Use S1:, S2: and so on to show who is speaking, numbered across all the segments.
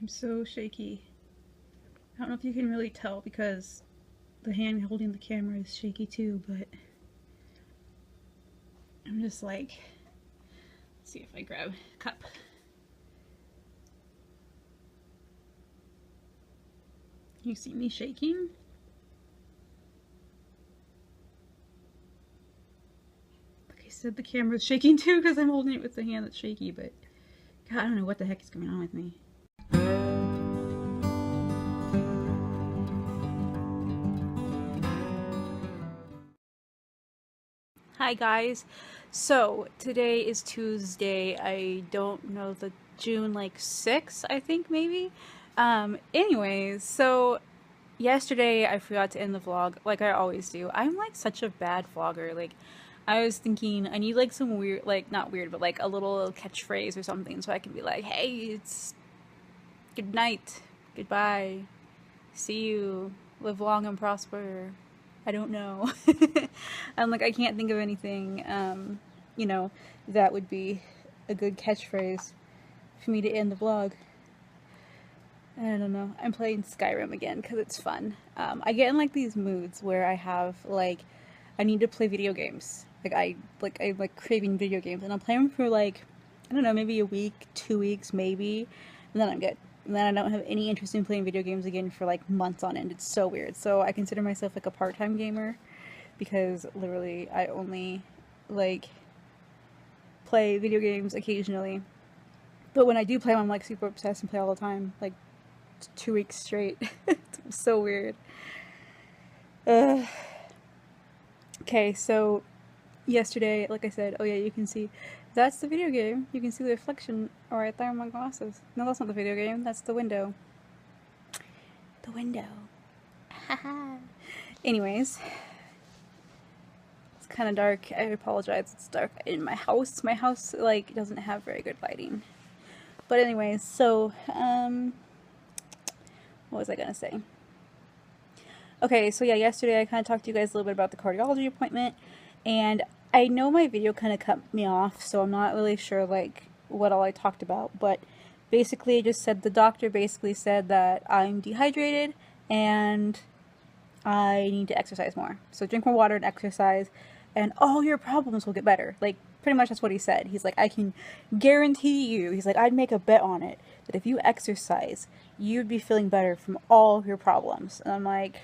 S1: I'm so shaky. I don't know if you can really tell because the hand holding the camera is shaky too, but I'm just like, let's see if I grab a cup. You see me shaking? Like I said, the camera's shaking too because I'm holding it with the hand that's shaky, but God, I don't know what the heck is going on with me. Hi guys, so today is Tuesday. I don't know, the June like 6th, I think maybe. Anyways, so yesterday I forgot to end the vlog like I always do. I'm like such a bad vlogger. Like I was thinking I need like some weird, like not weird, but like a little catchphrase or something so I can be like, hey, it's good night, goodbye, see you, live long and prosper. I don't know. I'm like, I can't think of anything, you know, that would be a good catchphrase for me to end the vlog. I don't know. I'm playing Skyrim again because it's fun. I get in like these moods where I have like, I need to play video games. I'm like craving video games, and I'll play them for like, I don't know, maybe a week, 2 weeks, maybe, and then I'm good. And then I don't have any interest in playing video games again for like months on end. It's so weird. So I consider myself like a part-time gamer because literally I only like play video games occasionally. But when I do play them, I'm like super obsessed and play all the time, like 2 weeks straight. It's so weird. Okay, so yesterday, like I said, oh yeah, you can see, that's the video game. You can see the reflection right there in my glasses. No, that's not the video game, that's the window. The window. Haha. Anyways, it's kind of dark. I apologize, it's dark in my house. My house, like, doesn't have very good lighting. But anyways, so, what was I gonna say? Okay, so yeah, yesterday I kind of talked to you guys a little bit about the cardiology appointment, and I know my video kind of cut me off, so I'm not really sure like what all I talked about, but basically it just said, the doctor basically said that I'm dehydrated and I need to exercise more. So drink more water and exercise and all your problems will get better. Like pretty much that's what he said. He's like, I can guarantee you, he's like, I'd make a bet on it that if you exercise, you'd be feeling better from all of your problems. And I'm like,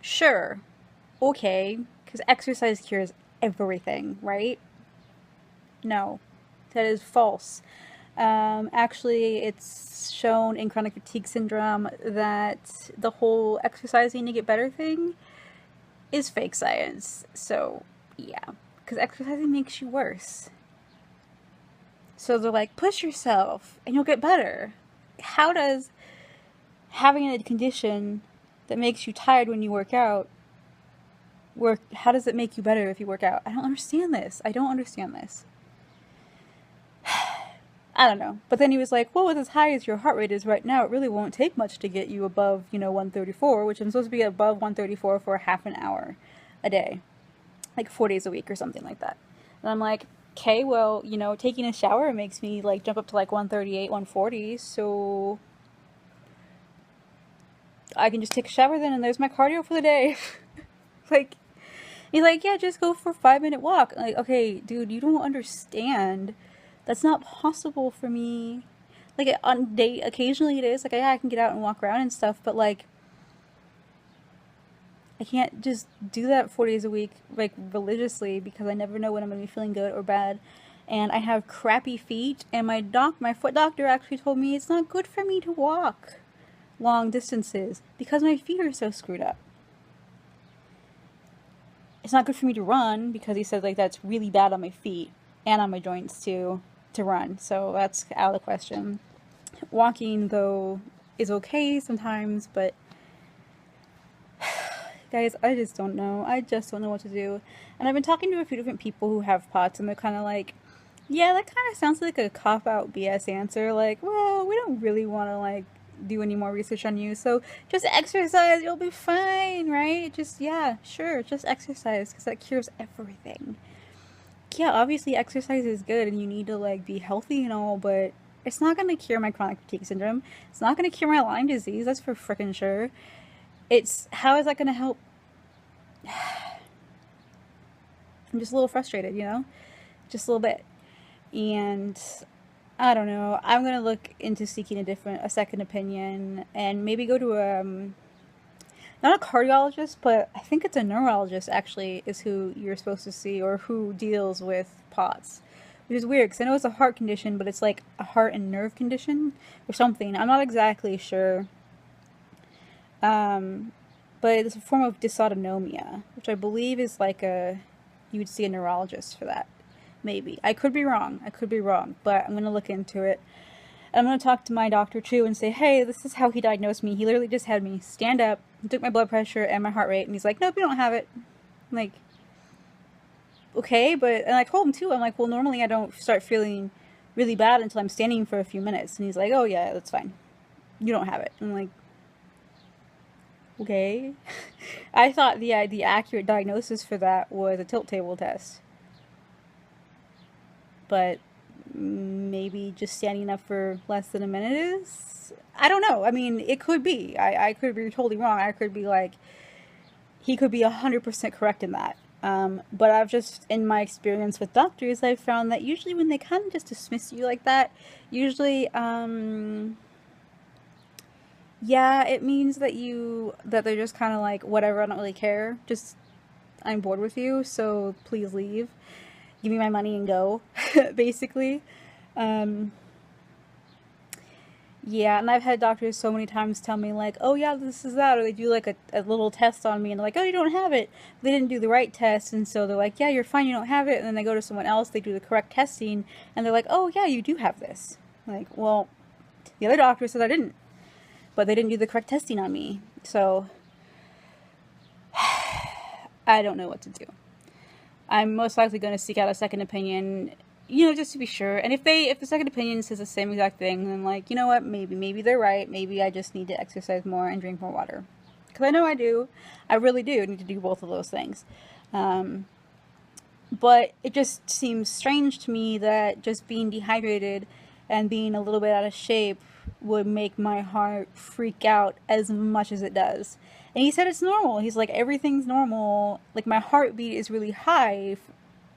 S1: sure, okay, because exercise cures everything, right? No, that is false. Actually, it's shown in chronic fatigue syndrome that the whole exercising to get better thing is fake science. So, yeah, because exercising makes you worse. So they're like, push yourself and you'll get better. How does having a condition that makes you tired when you work out work? How does it make you better if you work out? I don't understand this. I don't understand this. I don't know. But then he was like, well, with as high as your heart rate is right now, it really won't take much to get you above, 134, which I'm supposed to be above 134 for half an hour a day. Like 4 days a week or something like that. And I'm like, okay, well, taking a shower makes me like jump up to like 138, 140, so I can just take a shower then and there's my cardio for the day. Like, he's like, yeah, just go for a 5-minute walk. Like, okay, dude, you don't understand. That's not possible for me. Like, on day, occasionally it is. Like, yeah, I can get out and walk around and stuff, but like, I can't just do that 4 days a week, like, religiously, because I never know when I'm going to be feeling good or bad. And I have crappy feet, and my foot doctor actually told me it's not good for me to walk long distances because my feet are so screwed up. It's not good for me to run because he said like that's really bad on my feet and on my joints too to run. So that's out of the question. Walking though is okay sometimes, but guys, I just don't know. I just don't know what to do. And I've been talking to a few different people who have POTS, and they're kind of like, yeah, that kind of sounds like a cop-out BS answer. Like, well, we don't really want to like do any more research on you, so just exercise, you'll be fine, right? Just, yeah, sure, just exercise because that cures everything. Yeah, obviously exercise is good and you need to like be healthy and all, but It's not going to cure my chronic fatigue syndrome. It's not going to cure my Lyme disease. That's for freaking sure. It's, how is that going to help? I'm just a little frustrated, you know? Just a little bit. And I don't know. I'm going to look into seeking a second opinion and maybe go to not a cardiologist, but I think it's a neurologist actually is who you're supposed to see, or who deals with POTS. Which is weird because I know it's a heart condition, but it's like a heart and nerve condition or something. I'm not exactly sure. But it's a form of dysautonomia, which I believe is like you would see a neurologist for that. Maybe. I could be wrong, but I'm going to look into it. And I'm going to talk to my doctor too and say, hey, this is how he diagnosed me. He literally just had me stand up, took my blood pressure and my heart rate, and he's like, nope, you don't have it. I'm like, okay, but, and I told him too, I'm like, well, normally I don't start feeling really bad until I'm standing for a few minutes. And he's like, oh yeah, that's fine. You don't have it. I'm like, okay. I thought the accurate diagnosis for that was a tilt table test. But maybe just standing up for less than a minute is? I don't know. I mean, it could be. I could be totally wrong. I could be like, he could be 100% correct in that. But I've just, in my experience with doctors, I've found that usually when they kind of just dismiss you like that, usually, yeah, it means that they're just kind of like, whatever, I don't really care. Just, I'm bored with you, so please leave. Give me my money and go, basically. Yeah, and I've had doctors so many times tell me like, oh yeah, this is that, or they do like a little test on me and they're like, oh, you don't have it. They didn't do the right test, and so they're like, yeah, you're fine, you don't have it, and then they go to someone else, they do the correct testing, and they're like, oh yeah, you do have this. Like, well, the other doctor said I didn't, but they didn't do the correct testing on me, so I don't know what to do. I'm most likely going to seek out a second opinion, you know, just to be sure. And if the second opinion says the same exact thing, then like, you know what, maybe they're right. Maybe I just need to exercise more and drink more water. Because I know I do. I really do need to do both of those things. But it just seems strange to me that just being dehydrated and being a little bit out of shape would make my heart freak out as much as it does. And he said it's normal. He's like, everything's normal. Like, my heartbeat is really high.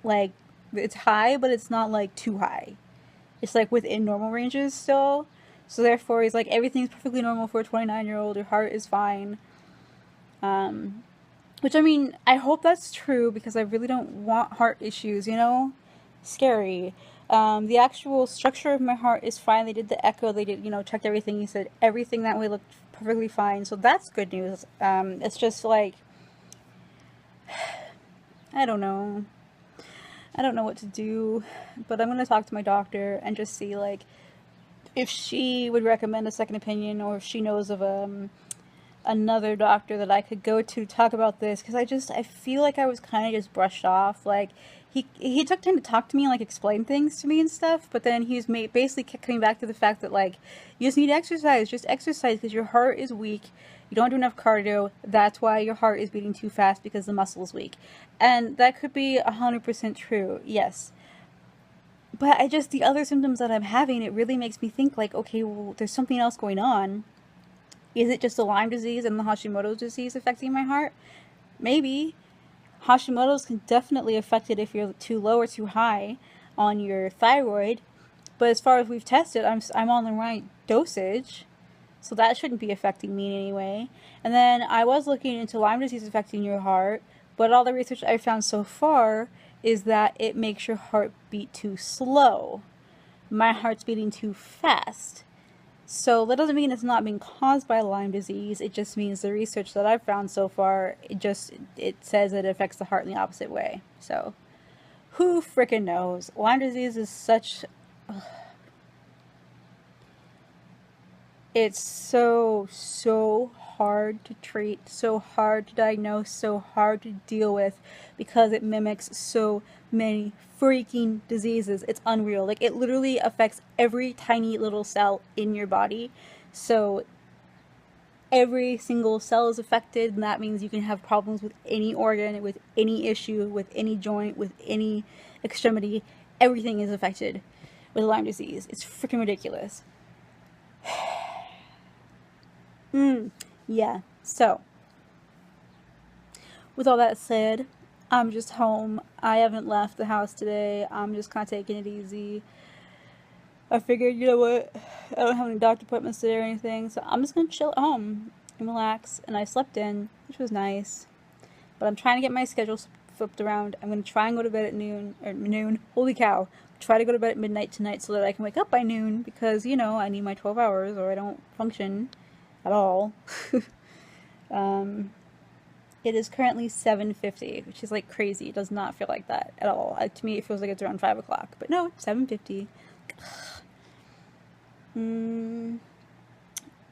S1: Like, it's high, but it's not, like, too high. It's, like, within normal ranges still. So, therefore, he's like, everything's perfectly normal for a 29-year-old. Your heart is fine. Which, I mean, I hope that's true because I really don't want heart issues, you know? Scary. The actual structure of my heart is fine. They did the echo. They did, you know, checked everything. He said everything that way looked perfectly fine. So that's good news. It's just like, I don't know. I don't know what to do, but I'm going to talk to my doctor and just see, like, if she would recommend a second opinion, or if she knows of another doctor that I could go to talk about this, because I feel like I was kind of just brushed off. Like, he took time to talk to me and, like, explain things to me and stuff, but then he's basically kept coming back to the fact that, like, you just need to exercise. Just exercise because your heart is weak. You don't do enough cardio. That's why your heart is beating too fast, because the muscle is weak. And that could be 100% true, yes. But the other symptoms that I'm having, it really makes me think, like, okay, well, there's something else going on. Is it just the Lyme disease and the Hashimoto's disease affecting my heart? Maybe. Hashimoto's can definitely affect it if you're too low or too high on your thyroid. But as far as we've tested, I'm on the right dosage. So that shouldn't be affecting me in any way. And then I was looking into Lyme disease affecting your heart, but all the research I've found so far is that it makes your heart beat too slow. My heart's beating too fast. So that doesn't mean it's not being caused by Lyme disease. It just means the research that I've found so far, it says it affects the heart in the opposite way. So who frickin' knows? Lyme disease is such... It's so hard to treat, so hard to diagnose, so hard to deal with, because it mimics so many freaking diseases. It's unreal. Like, it literally affects every tiny little cell in your body. So every single cell is affected, and that means you can have problems with any organ, with any issue, with any joint, with any extremity. Everything is affected. with Lyme disease. It's freaking ridiculous. Yeah. So, with all that said, I'm just home. I haven't left the house today. I'm just kind of taking it easy. I figured, you know what, I don't have any doctor appointments today or anything, so I'm just gonna chill at home and relax. And I slept in, which was nice. But I'm trying to get my schedule flipped around. I'm gonna try and go to bed at noon. Holy cow! Try to go to bed at midnight tonight so that I can wake up by noon, because you know I need my 12 hours or I don't function at all. It is currently 7:50, which is like crazy. It does not feel like that at all. To me, it feels like it's around 5 o'clock, but no, it's 7:50.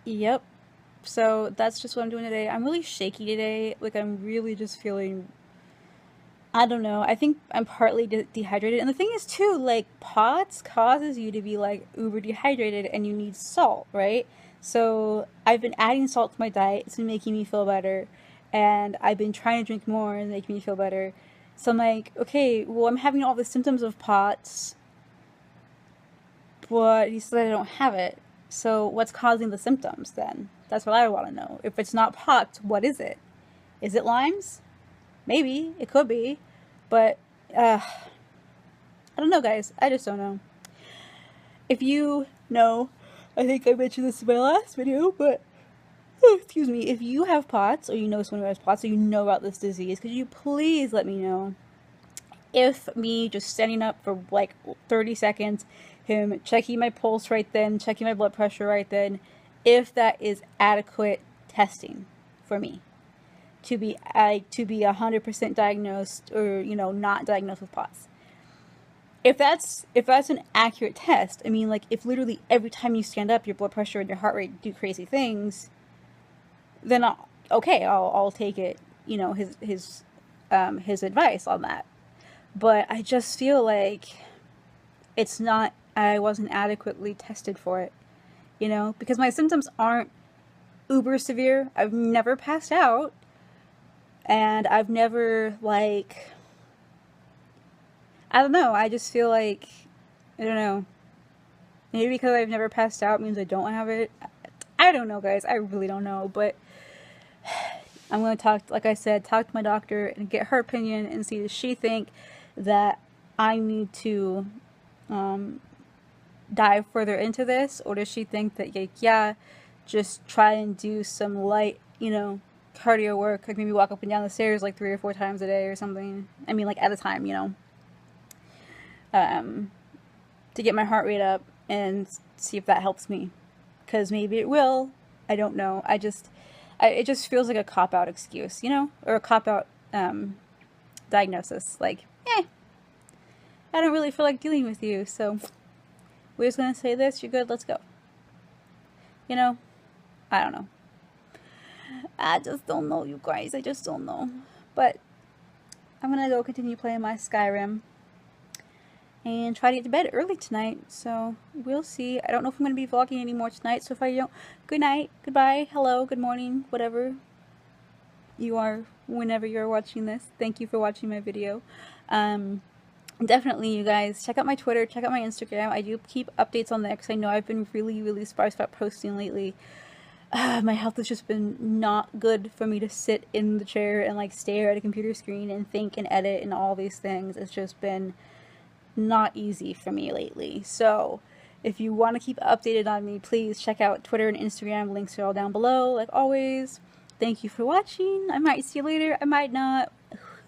S1: Yep. So that's just what I'm doing today. I'm really shaky today. Like, I'm really just feeling, I don't know. I think I'm partly dehydrated. And the thing is too, like, POTS causes you to be like uber dehydrated and you need salt, right? So I've been adding salt to my diet. It's been making me feel better. And I've been trying to drink more and make me feel better. So I'm like, okay, well, I'm having all the symptoms of POTS, but he said I don't have it. So what's causing the symptoms then? That's what I want to know. If it's not POTS, what is it? Is it Lyme's? Maybe. It could be. But, I don't know, guys. I just don't know. If you know, I think I mentioned this in my last video, but, excuse me, if you have POTS, or you know someone who has POTS, or you know about this disease, could you please let me know? If me just standing up for like 30 seconds, him checking my pulse right then, checking my blood pressure right then, if that is adequate testing for me to be 100% diagnosed, or you know, not diagnosed with POTS. If that's an accurate test, I mean, like, if literally every time you stand up your blood pressure and your heart rate do crazy things, then I'll take it, you know, his advice on that. But I just feel like I wasn't adequately tested for it, you know, because my symptoms aren't uber severe. I've never passed out, and I've never, like, I don't know, I just feel like, I don't know, maybe because I've never passed out means I don't have it. I don't know, guys, I really don't know, but I'm going to talk to my doctor and get her opinion and see, does she think that I need to dive further into this, or does she think that, like, yeah, just try and do some light, you know, cardio work, like maybe walk up and down the stairs like 3 or 4 times a day or something. I mean, like, at a time, you know, to get my heart rate up and see if that helps me, because maybe it will. I don't know. It just feels like a cop-out excuse, you know, or a cop-out diagnosis. Like, I don't really feel like dealing with you, so we're just gonna say this, you're good, let's go. You know? I don't know. I just don't know, you guys. I just don't know. But I'm gonna go continue playing my Skyrim and try to get to bed early tonight, so we'll see. I don't know if I'm gonna be vlogging anymore tonight, so if I don't, good night, goodbye, hello, good morning, whatever you are, whenever you're watching this. Thank you for watching my video. Definitely, you guys, check out my Twitter, check out my Instagram. I do keep updates on there because I know I've been really sparse about posting lately. My health has just been not good for me to sit in the chair and like stare at a computer screen and think and edit and all these things. It's just been not easy for me lately. So if you want to keep updated on me, please check out Twitter and Instagram. Links are all down below, like always. Thank you for watching. I might see you later, I might not.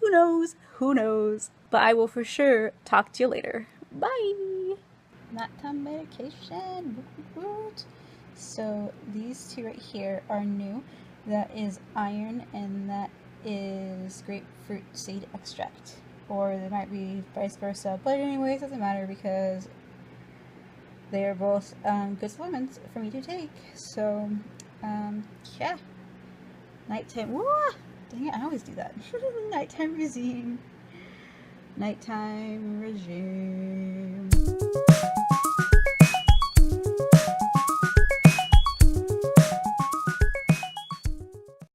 S1: Who knows? Who knows? But I will for sure talk to you later. Bye! Nighttime medication. So these two right here are new. That is iron and that is grapefruit seed extract. Or they might be vice versa. But anyways, doesn't matter because they are both good supplements for me to take. So, yeah. Nighttime. Woo! Dang it, I always do that. Nighttime regime. Nighttime regime.